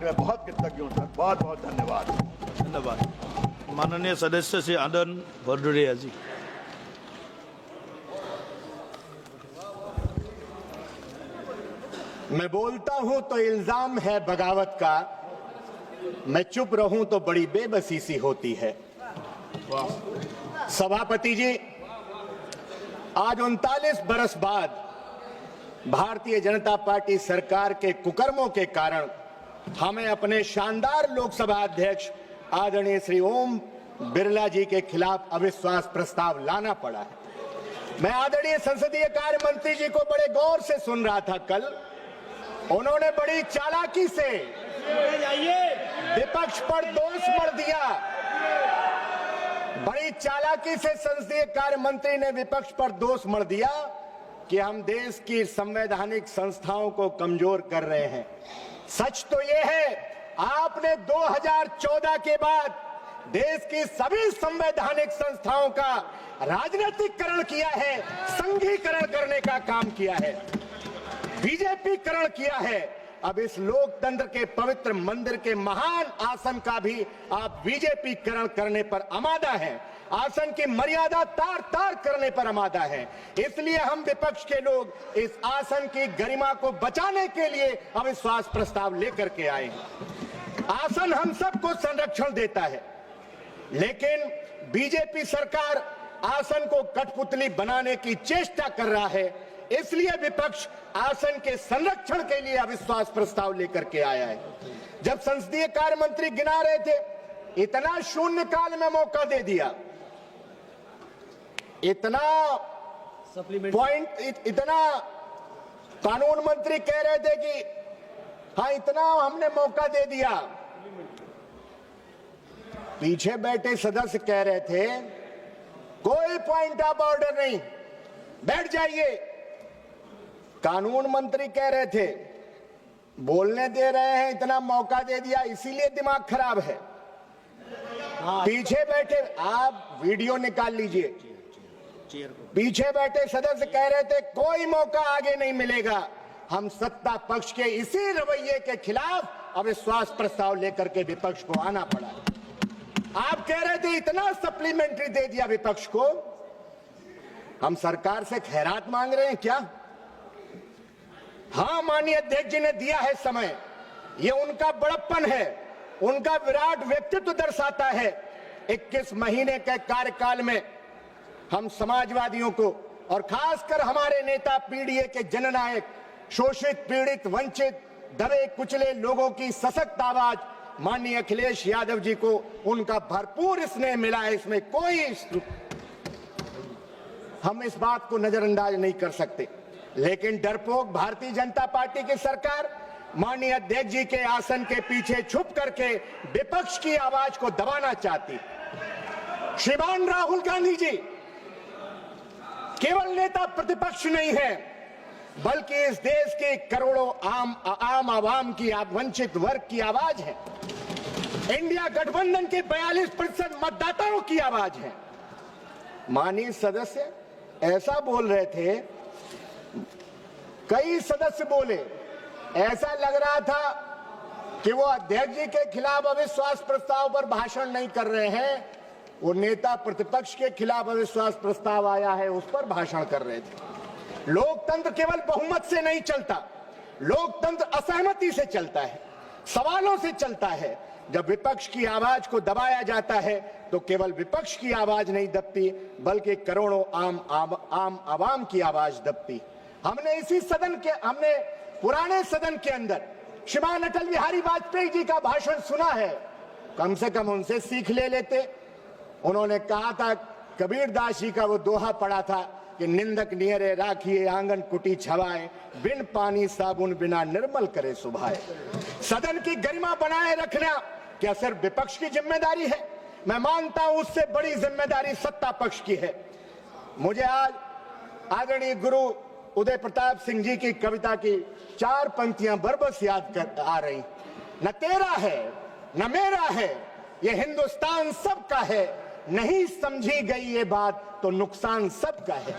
मैं बहुत कृतज्ञ हूँ सर, बहुत बहुत धन्यवाद। धन्यवाद। माननीय सदस्य श्री आनंद भदौरिया जी। मैं बोलता हूं तो इल्जाम है बगावत का, मैं चुप रहूं तो बड़ी बेबसी सी होती है। सभापति जी, आज 39 बरस बाद भारतीय जनता पार्टी सरकार के कुकर्मों के कारण हमें अपने शानदार लोकसभा अध्यक्ष आदरणीय श्री ओम बिरला जी के खिलाफ अविश्वास प्रस्ताव लाना पड़ा है। मैं आदरणीय संसदीय कार्य मंत्री जी को बड़े गौर से सुन रहा था कल। उन्होंने बड़ी चालाकी से विपक्ष पर दोष मढ़ दिया। बड़ी चालाकी से संसदीय कार्य मंत्री ने विपक्ष पर दोष मढ़ दिया कि हम देश की संवैधानिक संस्थाओं को कमजोर कर रहे हैं। सच तो यह है, आपने 2014 के बाद देश की सभी संवैधानिक संस्थाओं का राजनीतिकरण किया है, संघीकरण करने का काम किया है, बीजेपीकरण किया है। अब इस लोकतंत्र के पवित्र मंदिर के महान आसन का भी आप बीजेपीकरण करने पर आमादा हैं, आसन की मर्यादा तार तार करने पर आमादा है। इसलिए हम विपक्ष के लोग इस आसन की गरिमा को बचाने के लिए अविश्वास प्रस्ताव लेकर के आए हैं। आसन हम सबको संरक्षण देता है, लेकिन बीजेपी सरकार आसन को कठपुतली बनाने की चेष्टा कर रहा है। इसलिए विपक्ष आसन के संरक्षण के लिए अविश्वास प्रस्ताव लेकर के आया है। जब संसदीय कार्य मंत्री गिना रहे थे, इतना शून्यकाल में मौका दे दिया, इतना पॉइंट, इतना कानून मंत्री कह रहे थे कि हाँ इतना हमने मौका दे दिया। पीछे बैठे सदस्य कह रहे थे कोई पॉइंट ऑफ ऑर्डर नहीं, बैठ जाइए। कानून मंत्री कह रहे थे बोलने दे रहे हैं, इतना मौका दे दिया, इसीलिए दिमाग खराब है। पीछे बैठे, आप वीडियो निकाल लीजिए, पीछे बैठे सदस्य कह रहे थे कोई मौका आगे नहीं मिलेगा। हम सत्ता पक्ष के इसी रवैये के खिलाफ अविश्वास प्रस्ताव लेकर के विपक्ष को आना पड़ा। आप कह रहे थे इतना सप्लीमेंट्री दे दिया विपक्ष को, हम सरकार से खैरात मांग रहे हैं क्या? हाँ, माननीय अध्यक्ष जी ने दिया है समय, ये उनका बड़प्पन है, उनका विराट व्यक्तित्व दर्शाता है। 21 महीने के कार्यकाल में हम समाजवादियों को और खासकर हमारे नेता पीडीए के जननायक, शोषित, पीड़ित, वंचित, दबे कुचले लोगों की सशक्त आवाज माननीय अखिलेश यादव जी को उनका भरपूर स्नेह मिला है। इसमें कोई हम इस बात को नजरअंदाज नहीं कर सकते। लेकिन डरपोक भारतीय जनता पार्टी की सरकार माननीय अध्यक्ष जी के आसन के पीछे छुप करके विपक्ष की आवाज को दबाना चाहती। श्रीमान राहुल गांधी जी केवल नेता प्रतिपक्ष नहीं है, बल्कि इस देश के करोड़ों आम आवाम की, वंचित वर्ग की आवाज है। इंडिया गठबंधन के 42% मतदाताओं की आवाज है। माननीय सदस्य ऐसा बोल रहे थे, कई सदस्य बोले, ऐसा लग रहा था कि वो अध्यक्ष जी के खिलाफ अविश्वास प्रस्ताव पर भाषण नहीं कर रहे हैं, वो नेता प्रतिपक्ष के खिलाफ अविश्वास प्रस्ताव आया है उस पर भाषण कर रहे थे। लोकतंत्र केवल बहुमत से नहीं चलता, लोकतंत्र असहमति से चलता है, सवालों से चलता है। जब विपक्ष की आवाज को दबाया जाता है तो केवल विपक्ष की आवाज नहीं दबती, बल्कि करोड़ों आम आवाम की आवाज दबती। हमने इसी सदन के, हमने पुराने सदन के अंदर श्रीमान अटल बिहारी वाजपेयी जी का भाषण सुना है, कम से कम उनसे सीख ले लेते। उन्होंने कहा था, कबीर दास जी का वो दोहा पढ़ा था कि निंदक नियरे राखिए आंगन कुटी छवाए, बिन पानी साबुन बिना निर्मल करे सुभाए। सदन की गरिमा बनाए रखना क्या सिर्फ विपक्ष की जिम्मेदारी है? मैं मानता हूं उससे बड़ी जिम्मेदारी सत्ता पक्ष की है। मुझे आज आदरणीय गुरु उदय प्रताप सिंह जी की कविता की 4 पंक्तियां बरबस याद कर आ रही। न तेरा है न मेरा है, ये हिंदुस्तान सबका है, नहीं समझी गई ये बात तो नुकसान सबका है।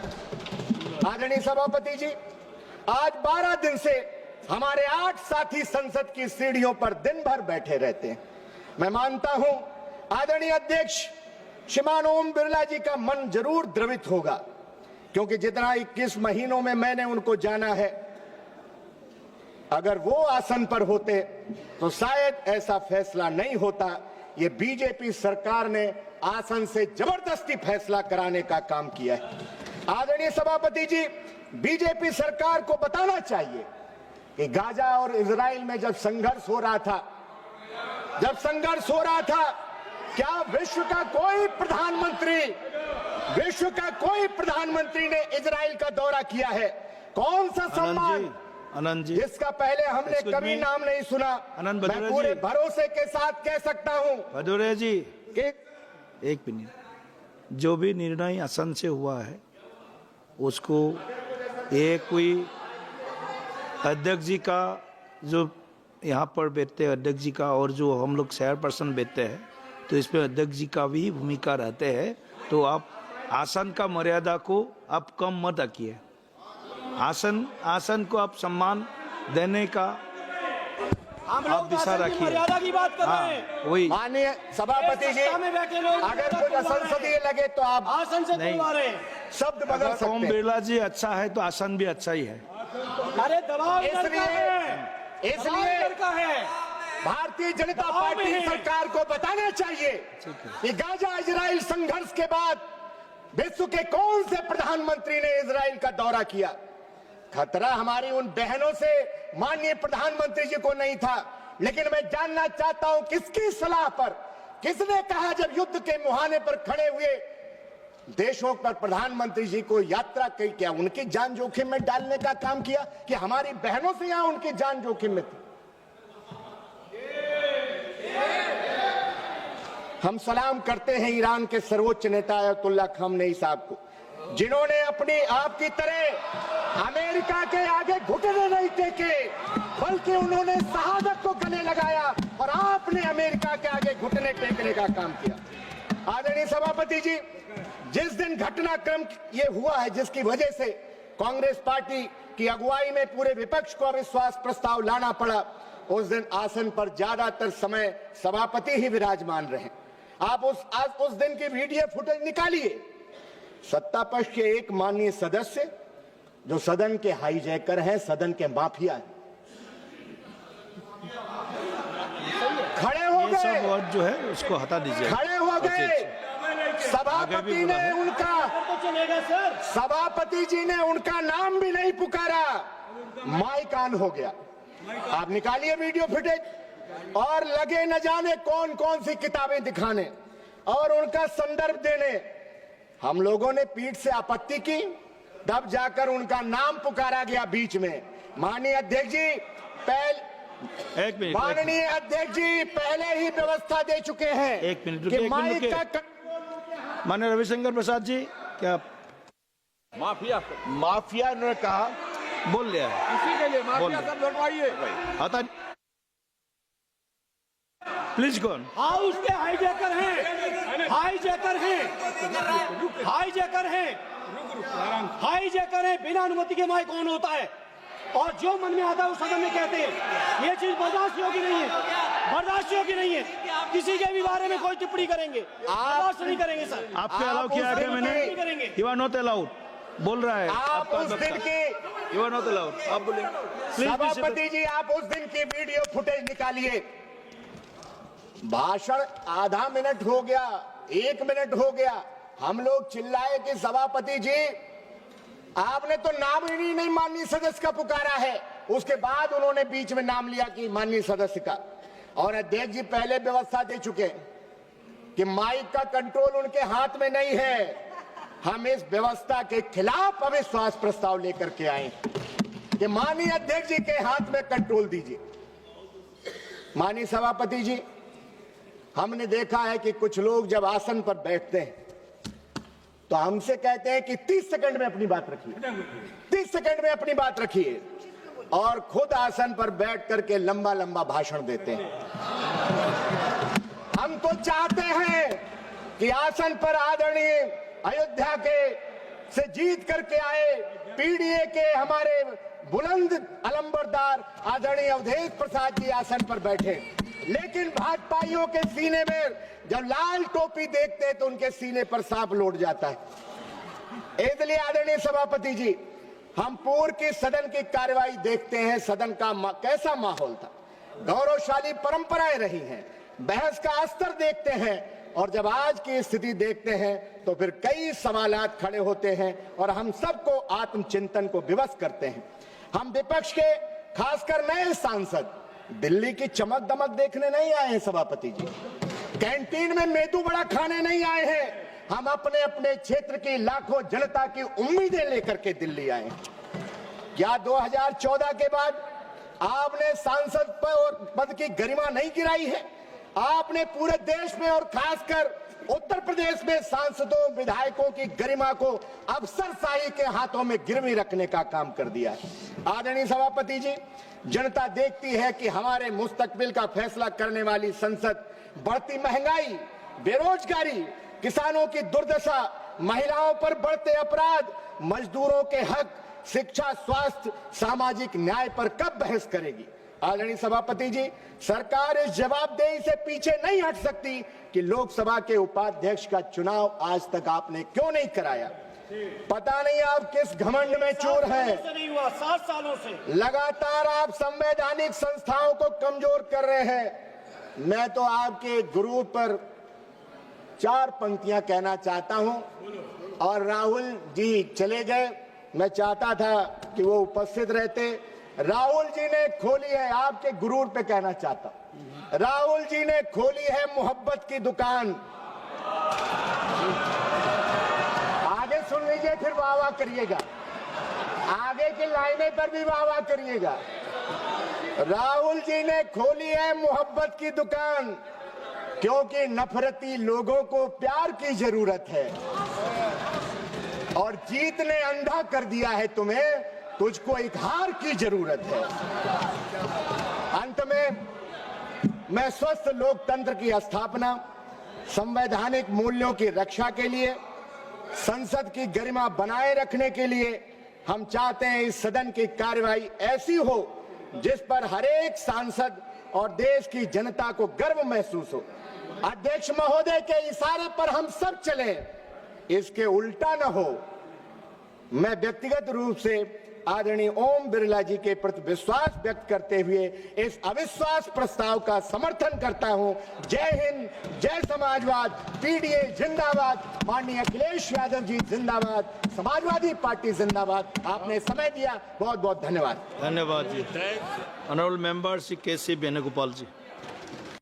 आदरणीय सभापति जी, आज 12 दिन से हमारे 8 साथी संसद की सीढ़ियों पर दिन भर बैठे रहते हैं। मैं मानता हूं आदरणीय अध्यक्ष श्रीमान ओम बिरला जी का मन जरूर द्रवित होगा, क्योंकि जितना 21 महीनों में मैंने उनको जाना है, अगर वो आसन पर होते तो शायद ऐसा फैसला नहीं होता। ये बीजेपी सरकार ने आसन से जबरदस्ती फैसला कराने का काम किया है। आदरणीय सभापति जी, बीजेपी सरकार को बताना चाहिए कि गाजा और इजराइल में जब संघर्ष हो रहा था, क्या विश्व का कोई प्रधानमंत्री ने इजराइल का दौरा किया है? कौन सा सम्मान आनंद जी, जिसका पहले हमने कभी नाम नहीं सुना? मैं पूरे भरोसे के साथ कह सकता हूं भदौरिया जी कि एक मिनट, जो भी निर्णय आसन से हुआ है उसको ये कोई अध्यक्ष जी का, जो यहाँ पर बैठते हैं अध्यक्ष जी का, और जो हम लोग चेयरपर्सन बैठते हैं, तो इसमें अध्यक्ष जी का भी भूमिका रहते हैं। तो आप आसन का मर्यादा को आप कम मत रखिए। आसन को आप सम्मान देने का आप दिशा रखिए। मर्यादा की बात कर रहे हैं। वही माननीय सभापति जी, में बैठे लोग अगर कोई असंसदीय लगे तो आप आसन से नहीं। तुलवा रहे हैं। शब्द बदल अगर ओम सकते हैं। बिरला जी अच्छा है तो आसन भी अच्छा ही है। अरे दबाव इसलिए का है। भारतीय जनता पार्टी सरकार को बताना चाहिए कि गाजा इजराइल संघर्ष के बाद विश्व के कौन से प्रधानमंत्री ने इजराइल का दौरा किया? खतरा हमारी उन बहनों से माननीय प्रधानमंत्री जी को नहीं था, लेकिन मैं जानना चाहता हूं किसकी सलाह पर, किसने कहा जब युद्ध के मुहाने पर खड़े हुए देशों पर प्रधानमंत्री जी को यात्रा की? क्या उनकी जान जोखिम में डालने का काम किया कि हमारी बहनों से यहां उनकी जान जोखिम में थी? हम सलाम करते हैं ईरान के सर्वोच्च नेता अयतुल्ला खामनेई साहब को, जिन्होंने अपनी आपकी तरह अमेरिका के आगे घुटने नहीं टेके, बल्कि उन्होंने शहादत को गले लगाया और आपने अमेरिका के आगे घुटने टेकने का काम किया। आदरणीय सभापति जी, जिस दिन घटनाक्रम ये हुआ है जिसकी वजह से कांग्रेस पार्टी की अगुवाई में पूरे विपक्ष को अविश्वास प्रस्ताव लाना पड़ा, उस दिन आसन पर ज्यादातर समय सभापति ही विराजमान रहे। आप उस दिन की वीडियो फुटेज निकालिए। सत्ता पक्ष के एक माननीय सदस्य जो सदन के हाईजैकर हैं, सदन के माफिया हैं, खड़े हो ये सब गए, वर्ड जो है उसको हटा दीजिए। खड़े हो गए। सभापति ने उनका, सभापति जी ने उनका नाम भी नहीं पुकारा, माइक ऑन हो गया। आप निकालिए वीडियो फुटेज और लगे न जाने कौन कौन सी किताबें दिखाने और उनका संदर्भ देने। हम लोगों ने पीठ से आपत्ति की, तब जाकर उनका नाम पुकारा गया बीच में। माननीय अध्यक्ष जी, माननीय अध्यक्ष जी पहले ही व्यवस्था दे चुके हैं। एक मिनट कि माइक का माननीय रविशंकर प्रसाद जी, क्या माफिया ने कहा, बोल लिया है? इसी के लिए माफिया सब लड़वाइए। हटा प्लीज कौन हाउस के हाईजैकर हैं, हाईजैकर हैं, हाईजैकर हैं, हाईजैकर हैं। बिना अनुमति के माइक ऑन होता है और जो मन में आता है उस सदन में कहते हैं। ये चीज बर्दाश्त योग्य नहीं है, बर्दाश्त योग्य नहीं है। किसी के भी बारे में कोई टिप्पणी करेंगे, बर्दाश्त नहीं करेंगे सर। आपके अलाउ किया है मैंने? यू आर नॉट अलाउड बोल रहा है। आप उस दिन की, यू आर नॉट अलाउड, आप बोले। सभापति जी, आप उस दिन की वीडियो फुटेज निकालिए। भाषण आधा मिनट हो गया, 1 मिनट हो गया, हम लोग चिल्लाए कि सभापति जी आपने तो नाम ही नहीं माननीय सदस्य का पुकारा है। उसके बाद उन्होंने बीच में नाम लिया कि माननीय सदस्य का। और अध्यक्ष जी पहले व्यवस्था दे चुके कि माइक का कंट्रोल उनके हाथ में नहीं है। हम इस व्यवस्था के खिलाफ अविश्वास प्रस्ताव लेकर के आए कि माननीय अध्यक्ष जी के हाथ में कंट्रोल दीजिए। माननीय सभापति जी, हमने देखा है कि कुछ लोग जब आसन पर बैठते हैं तो हमसे कहते हैं कि 30 सेकंड में अपनी बात रखिए, 30 सेकंड में अपनी बात रखिए, और खुद आसन पर बैठ करके लंबा लंबा भाषण देते हैं। हम तो चाहते हैं कि आसन पर आदरणीय अयोध्या के से जीत करके आए पीडीए के हमारे बुलंद अलंबरदार आदरणीय अवधेश प्रसाद जी आसन पर बैठे, लेकिन भाजपाइयों के सीने में जब लाल टोपी देखते हैं तो उनके सीने पर सांप लौट जाता है। इसलिए आदरणीय सभापति जी, हम पूर्व की सदन की कार्यवाही देखते हैं, सदन का कैसा माहौल था, गौरवशाली परंपराएं रही हैं, बहस का स्तर देखते हैं, और जब आज की स्थिति देखते हैं तो फिर कई सवालात खड़े होते हैं और हम सबको आत्मचिंतन को विवश करते हैं। हम विपक्ष के खासकर नए सांसद दिल्ली की चमक दमक देखने नहीं आए हैं सभापति जी, कैंटीन में मेदू बड़ा खाने नहीं आए हैं, हम अपने अपने क्षेत्र की लाखों जनता की उम्मीदें लेकर के दिल्ली आए हैं। क्या 2014 के बाद आपने सांसद पद की गरिमा नहीं गिराई है? आपने पूरे देश में और खासकर उत्तर प्रदेश में सांसदों विधायकों की गरिमा को अफसरशाही के हाथों में गिरवी रखने का काम कर दिया है। आदरणीय सभापति जी, जनता देखती है कि हमारे मुस्तकबिल का फैसला करने वाली संसद बढ़ती महंगाई, बेरोजगारी, किसानों की दुर्दशा, महिलाओं पर बढ़ते अपराध, मजदूरों के हक, शिक्षा, स्वास्थ्य, सामाजिक न्याय पर कब बहस करेगी? आदरणीय सभापति जी, सरकार इस जवाबदेही से पीछे नहीं हट सकती कि लोकसभा के उपाध्यक्ष का चुनाव आज तक आपने क्यों नहीं कराया। पता नहीं आप किस घमंड में चूर हैं। 7 सालों से लगातार आप संवैधानिक संस्थाओं को कमजोर कर रहे हैं। मैं तो आपके गुरूर पर 4 पंक्तियां कहना चाहता हूं, और राहुल जी चले गए, मैं चाहता था कि वो उपस्थित रहते। राहुल जी ने खोली है, आपके गुरूर पे कहना चाहता हूं, राहुल जी ने खोली है मोहब्बत की दुकान। आगे सुन लीजिए, फिर वाह वाह करिएगा, आगे की लाइनें पर भी वाह वाह करिएगा। राहुल जी ने खोली है मोहब्बत की दुकान, क्योंकि नफरती लोगों को प्यार की जरूरत है, और जीत ने अंधा कर दिया है तुम्हें, तुझको एक हार की जरूरत है। अंत में मैं स्वस्थ लोकतंत्र की स्थापना, संवैधानिक मूल्यों की रक्षा के लिए, संसद की गरिमा बनाए रखने के लिए हम चाहते हैं इस सदन की कार्यवाही ऐसी हो जिस पर हर एक सांसद और देश की जनता को गर्व महसूस हो। अध्यक्ष महोदय के इशारे पर हम सब चलें, इसके उल्टा न हो। मैं व्यक्तिगत रूप से आदरणीय ओम बिरला जी के प्रति विश्वास व्यक्त करते हुए इस अविश्वास प्रस्ताव का समर्थन करता हूं। जय हिंद, जय समाजवाद, पीडीए जिंदाबाद, माननीय अखिलेश यादव जी जिंदाबाद, समाजवादी पार्टी जिंदाबाद। आपने समय दिया, बहुत बहुत धन्यवाद। धन्यवाद जी। ऑनरेबल मेंबर श्री के सी वेणुगोपाल जी।